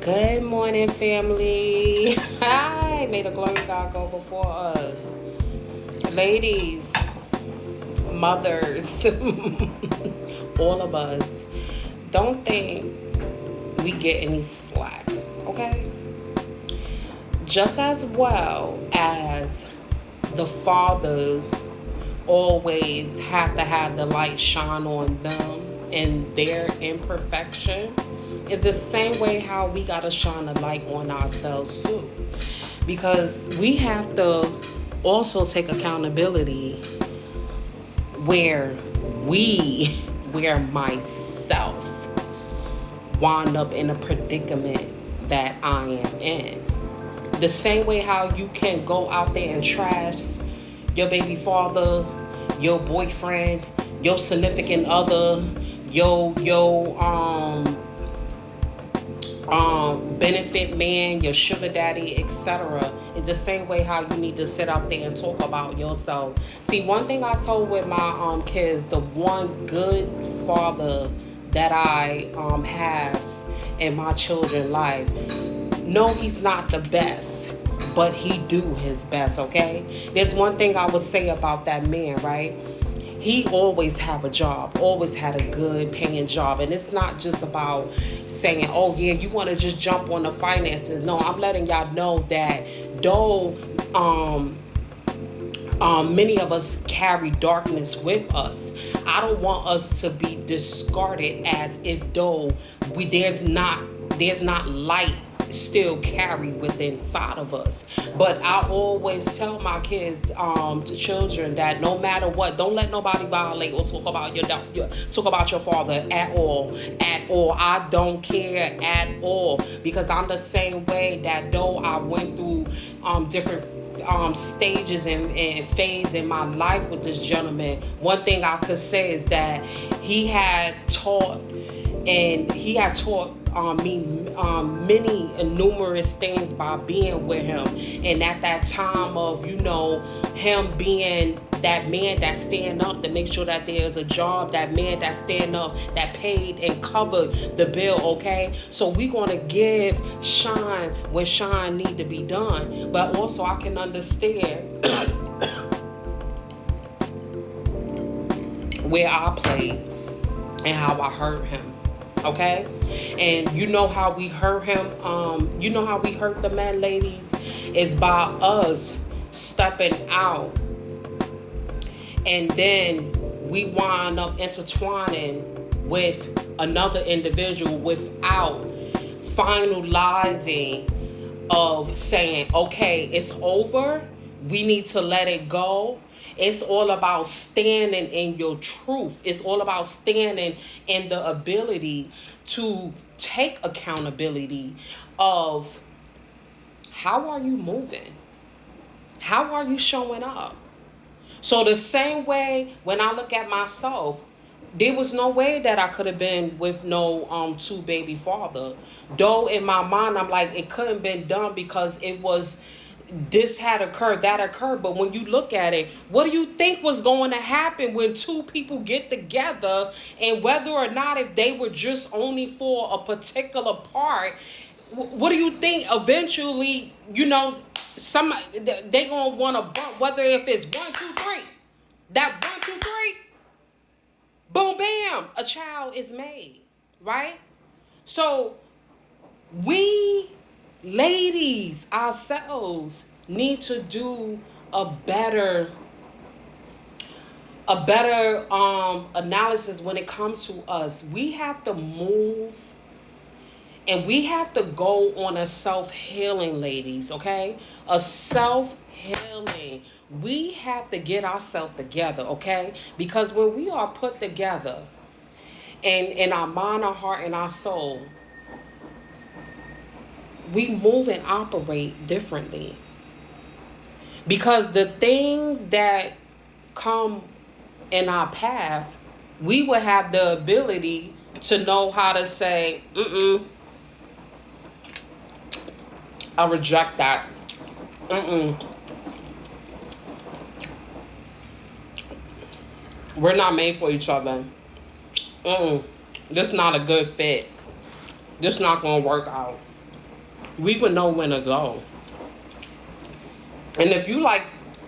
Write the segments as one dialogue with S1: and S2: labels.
S1: Good morning, family. Hi, may the glory of God go before us. Ladies, mothers, all of us, don't think we get any slack, okay? Just as well as the fathers always have to have the light shine on them and their imperfection, it's the same way how we gotta shine a light on ourselves too. Because we have to also take accountability where where myself wind up in a predicament that I am in. The same way how you can go out there and trash your baby father, your boyfriend, your significant other, your benefit man, your sugar daddy, etc. is the same way how you need to sit out there and talk about yourself. See, one thing I told with my kids, the one good father that I have in my children's life, no, he's not the best, but he do his best, okay? There's one thing I would say about that man, right? He always have a job, always had a good paying job. And it's not just about saying, oh yeah, you want to just jump on the finances. No, I'm letting y'all know that though many of us carry darkness with us, I don't want us to be discarded as if though there's not light still carry within inside of us. But I always tell my kids, to children, that no matter what, don't let nobody violate or talk about your father at all. I don't care at all, because I'm the same way. That though I went through different stages and phase in my life with this gentleman, one thing I could say is that he had taught me many and numerous things by being with him. And at that time of, him being that man that stand up to make sure that there's a job, that man that stand up, that paid and covered the bill, okay? So we gonna give shine when shine need to be done. But also I can understand where I played and how I hurt him. Okay? And you know how we hurt him, you know how we hurt the man, ladies, is by us stepping out, and then we wind up intertwining with another individual without finalizing of saying, okay, it's over, we need to let it go. It's all about standing in your truth. It's all about standing in the ability to take accountability of how are you moving? How are you showing up? So the same way when I look at myself, there was no way that I could have been with no two baby father. Though in my mind I'm like, it couldn't been done because it was this had occurred, that occurred. But when you look at it, what do you think was going to happen when two people get together, and whether or not if they were just only for a particular part, what do you think eventually, some they gonna want to bump, whether if it's 1, 2, 3, that 1, 2, 3, boom, bam, a child is made, right? So we ladies ourselves need to do a better analysis when it comes to us. We have to move and we have to go on a self-healing, ladies, okay? A self-healing. We have to get ourselves together, okay? Because when we are put together and in our mind, our heart, and our soul, we move and operate differently. Because the things that come in our path, we will have the ability to know how to say, I reject that. We're not made for each other. This is not a good fit. This is not going to work out. we would know when to go. And if you like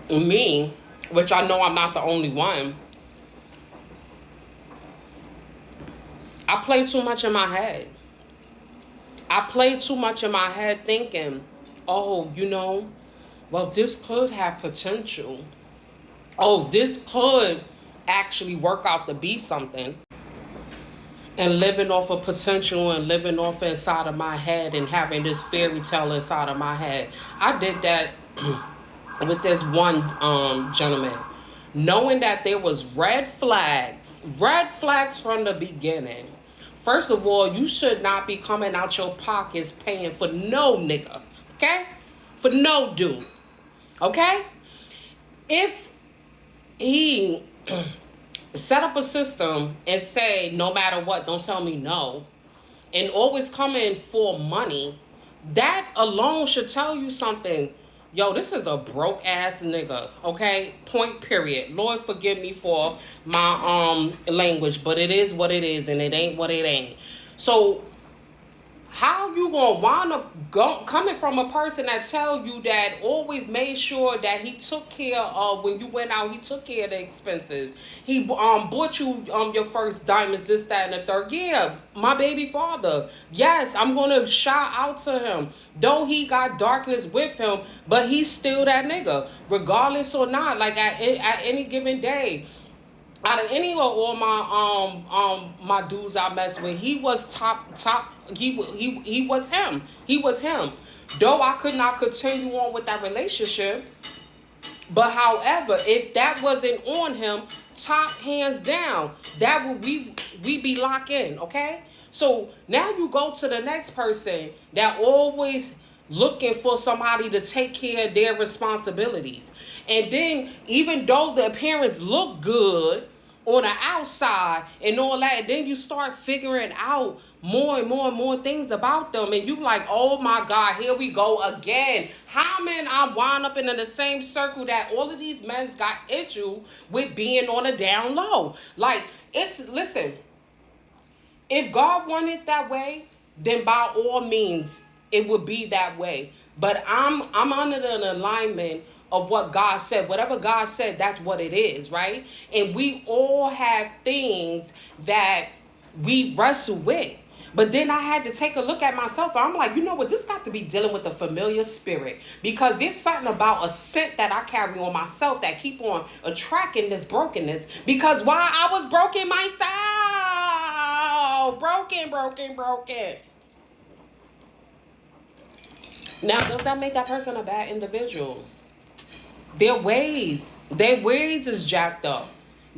S1: me, which I know I'm not the only one, I play too much in my head. I play too much in my head thinking, oh, well, this could have potential. Oh, this could actually work out to be something. And living off of potential and living off inside of my head and having this fairy tale inside of my head. I did that with this one gentleman, knowing that there was red flags from the beginning. First of all, you should not be coming out your pockets paying for no nigga, okay? For no dude, okay? If he set up a system and say, no matter what, don't tell me no, and always come in for money, that alone should tell you something. Yo, this is a broke ass nigga, okay? Point period. Lord forgive me for my language, but it is what it is and it ain't what it ain't. So how you gonna wind up coming from a person that tell you that always made sure that he took care of when you went out, he took care of the expenses. He bought you your first diamonds, this, that, and the third. Yeah, my baby father. Yes, I'm gonna shout out to him. Though he got darkness with him, but he's still that nigga, regardless or not. Like at any given day. Out of any of all my dudes I mess with, he was top. He was him. He was him. Though I could not continue on with that relationship, but however, if that wasn't on him, top hands down, that would we be locked in. Okay, so now you go to the next person that always looking for somebody to take care of their responsibilities. And then even though the appearance look good on the outside and all that, and then you start figuring out more and more and more things about them, and you like, oh my God, here we go again. How men I wind up in the same circle that all of these men's got issue with being on a down low. Like, listen, if God wanted that way, then by all means, it would be that way. But I'm under the alignment of what God said. Whatever God said, that's what it is, right? And we all have things that we wrestle with. But then I had to take a look at myself. I'm like, you know what? This got to be dealing with a familiar spirit. Because there's something about a scent that I carry on myself that keep on attracting this brokenness. Because while I was broken myself, broken. Now, does that make that person a bad individual? Their ways is jacked up.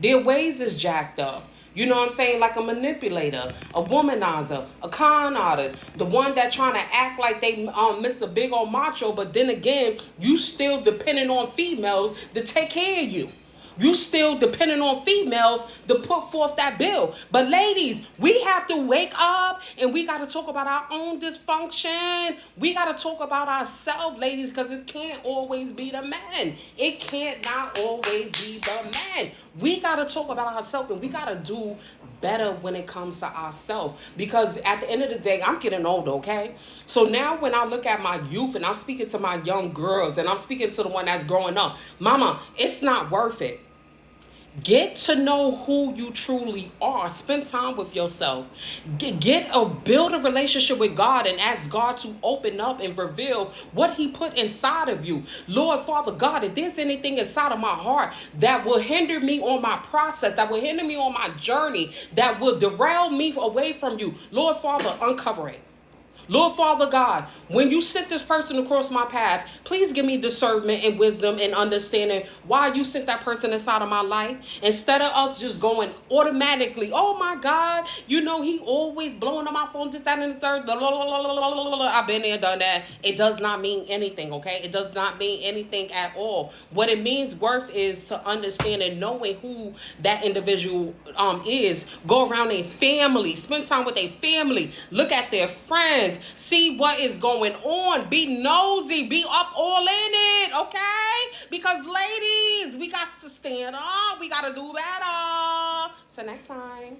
S1: You know what I'm saying? Like a manipulator, a womanizer, a con artist, the one that trying to act like they Mr. Big Old Macho, but then again, you still depending on females to take care of you. You still depending on females to put forth that bill. But ladies, we have to wake up and we got to talk about our own dysfunction. We got to talk about ourselves, ladies, because it can't always be the men. It can't not always be the men. We got to talk about ourselves and we got to do better when it comes to ourselves. Because at the end of the day, I'm getting older, okay? So now when I look at my youth and I'm speaking to my young girls and I'm speaking to the one that's growing up, mama, it's not worth it. Get to know who you truly are. Spend time with yourself. Build a relationship with God and ask God to open up and reveal what he put inside of you. Lord, Father God, if there's anything inside of my heart that will hinder me on my process, that will hinder me on my journey, that will derail me away from you, Lord, Father, uncover it. Lord Father God, when you sent this person across my path, please give me discernment and wisdom and understanding why you sent that person inside of my life. Instead of us just going automatically, oh my God, you know, he always blowing on my phone, this, that, and the third. I've been there, done that. It does not mean anything, okay? It does not mean anything at all. What it means worth is to understand and knowing who that individual is. Go around their family, spend time with their family, look at their friends. See what is going on. Be nosy. Be up all in it. Okay? Because ladies, we got to stand up. We got to do better. So next time.